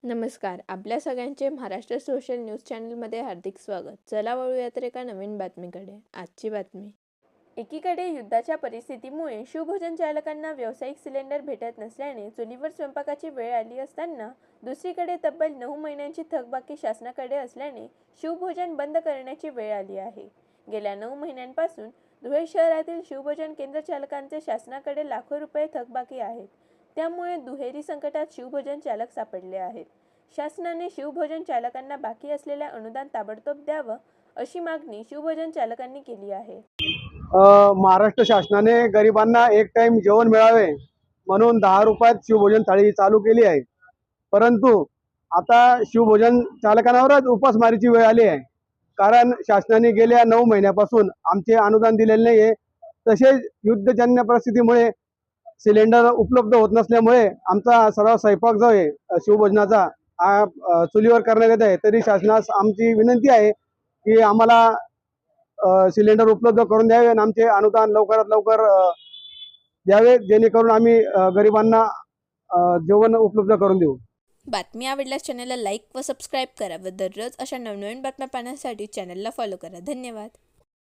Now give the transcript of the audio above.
नमस्कार. आपल्या सगळ्यांचे महाराष्ट्र सोशल न्यूज चॅनलमध्ये हार्दिक स्वागत. चला वळूया तर एका नवीन बातमीकडे. आजची बातमी. एकीकडे युद्धाच्या परिस्थितीमुळे शिवभोजन चालकांना व्यावसायिक सिलेंडर भेटत नसल्याने चुलीवर स्वयंपाकाची वेळ आली असताना दुसरीकडे तब्बल 9 महिन्यांची थकबाकी शासनाकडे असल्याने शिवभोजन बंद करण्याची वेळ आली आहे. गेल्या 9 महिन्यांपासून धुळे शहरातील शिवभोजन केंद्र चालकांचे शासनाकडे लाखो रुपये थकबाकी आहेत. त्यामुळे दुहेरी संकटात शिवभोजन चालक सापडले आहेत. शासनाने शिवभोजन चालकांना बाकी असलेले अनुदान ताबडतोब द्यावं अशी मागणी शिवभोजन चालकांनी केली आहे. महाराष्ट्र शासनाने गरिबांना एक टाइम जेवण मिळावे म्हणून 10 रुपयात शिवभोजन थाळी चालू केली आहे. परंतु आता शिवभोजन चालकांवरच उपासमारीची वेळ आली आहे. कारण शासनाने गेल्या 9 महिन्यापासून आमचे अनुदान दिलेले नाही आहे. तसेच युद्धजन्य परिस्थितीमुळे सिलेंडर उपलब्ध होत नसल्यामुळे आमचा सर्व स्वयंपाक जो आहे शिवभोजनाचा हा चुलीवर करण्यात येत आहे. तरी शासनास आमची विनंती आहे की आम्हाला सिलेंडर उपलब्ध करून द्यावे आणि आमचे अनुदान लवकरात लवकर द्यावे, जेणेकरून आम्ही गरिबांना जेवण उपलब्ध करून देऊ. बातमी आवडल्यास चॅनलला लाईक व सबस्क्राईब करा व दररोज अशा नवनवीन बातम्या पाहण्यासाठी चॅनलला फॉलो करा. धन्यवाद.